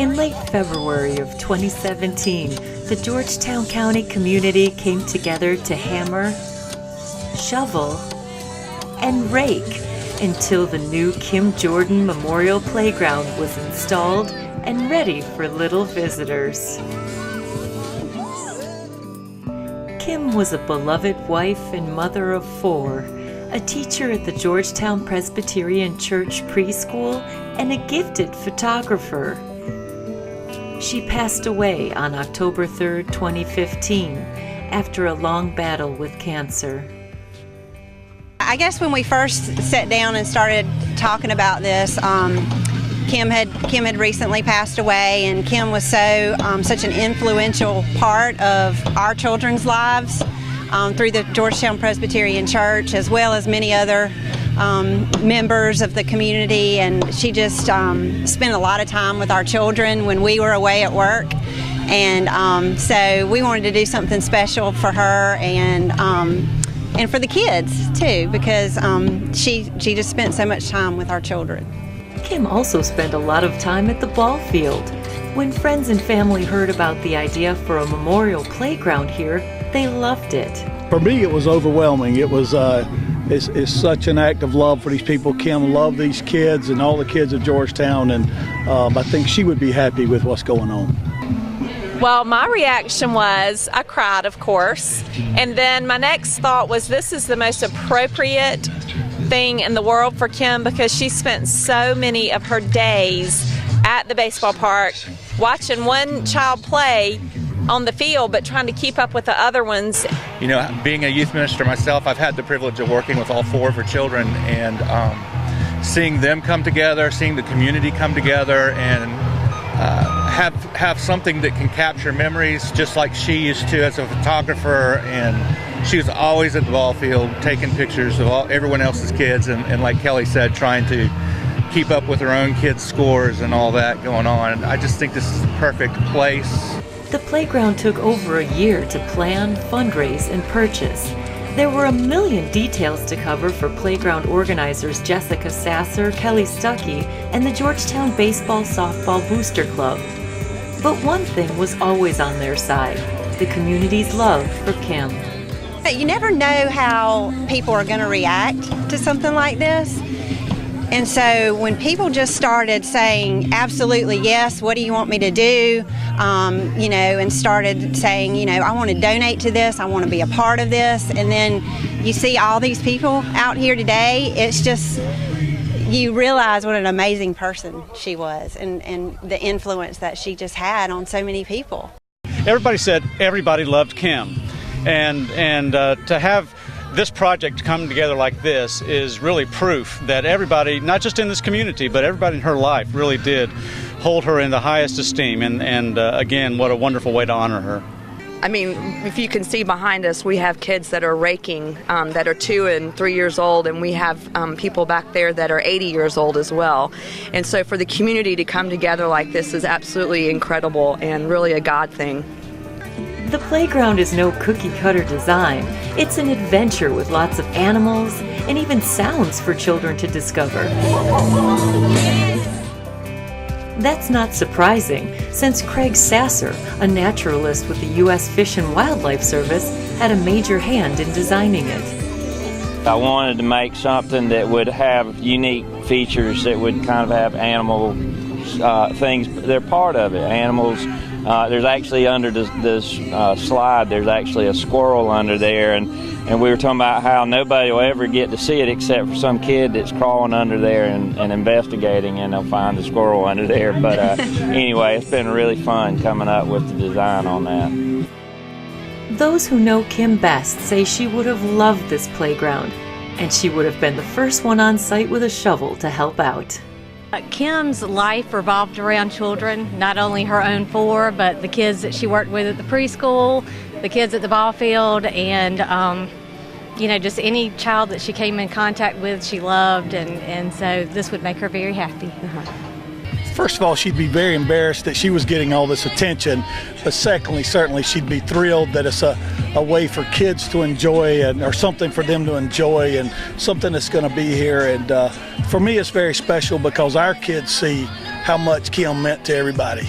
In late February of 2017, the Georgetown County community came together to hammer, shovel, and rake until the new Kim Jordan Memorial Playground was installed and ready for little visitors. Kim was a beloved wife and mother of 4, a teacher at the Georgetown Presbyterian Church preschool, and a gifted photographer. She passed away on October 3, 2015, after a long battle with cancer. I guess when we first sat down and started talking about this, Kim had recently passed away, and Kim was such an influential part of our children's lives through the Georgetown Presbyterian Church, as well as many other members of the community, and she just spent a lot of time with our children when we were away at work, and so we wanted to do something special for her and for the kids too, because she just spent so much time with our children. Kim also spent a lot of time at the ball field. When friends and family heard about the idea for a memorial playground here, they loved it. For me, it was overwhelming. It was it's such an act of love for these people. Kim loved these kids and all the kids of Georgetown, and I think she would be happy with what's going on. Well, my reaction was, I cried, of course, and then my next thought was, this is the most appropriate thing in the world for Kim, because she spent so many of her days at the baseball park watching one child play on the field, but trying to keep up with the other ones. You know, being a youth minister myself, I've had the privilege of working with all 4 of her children, and seeing them come together, seeing the community come together, and have something that can capture memories, just like she used to as a photographer. And she was always at the ball field taking pictures of everyone else's kids, and like Kelly said, trying to keep up with her own kids' scores and all that going on. And I just think this is the perfect place. The playground took over a year to plan, fundraise, and purchase. There were a million details to cover for playground organizers Jessica Sasser, Kelly Stuckey, and the Georgetown Baseball Softball Booster Club. But one thing was always on their side: the community's love for Kim. You never know how people are going to react to something like this. And so when people just started saying, absolutely yes, what do you want me to do? And started saying, I want to donate to this, I want to be a part of this. And then you see all these people out here today, it's just, you realize what an amazing person she was, and the influence that she just had on so many people. Everybody said everybody loved Kim. And to have this project come together like this is really proof that everybody, not just in this community, but everybody in her life really did hold her in the highest esteem. And again, what a wonderful way to honor her. I mean, if you can see behind us, we have kids that are raking, that are 2 and 3 years old, and we have people back there that are 80 years old as well. And so for the community to come together like this is absolutely incredible and really a God thing. The playground is no cookie-cutter design. It's an adventure with lots of animals and even sounds for children to discover. That's not surprising, since Craig Sasser, a naturalist with the U.S. Fish and Wildlife Service, had a major hand in designing it. I wanted to make something that would have unique features that would kind of have animal things. They're part of it, animals. There's actually under this slide, there's actually a squirrel under there, and we were talking about how nobody will ever get to see it except for some kid that's crawling under there and investigating, and they'll find the squirrel under there. But anyway, it's been really fun coming up with the design on that. Those who know Kim best say she would have loved this playground, and she would have been the first one on site with a shovel to help out. Kim's life revolved around children, not only her own 4, but the kids that she worked with at the preschool, the kids at the ball field, and just any child that she came in contact with, she loved, and so this would make her very happy. First of all, she'd be very embarrassed that she was getting all this attention, but secondly, certainly she'd be thrilled that it's a way for kids to enjoy, or something for them to enjoy, and something that's going to be here. And for me, it's very special because our kids see how much Kim meant to everybody.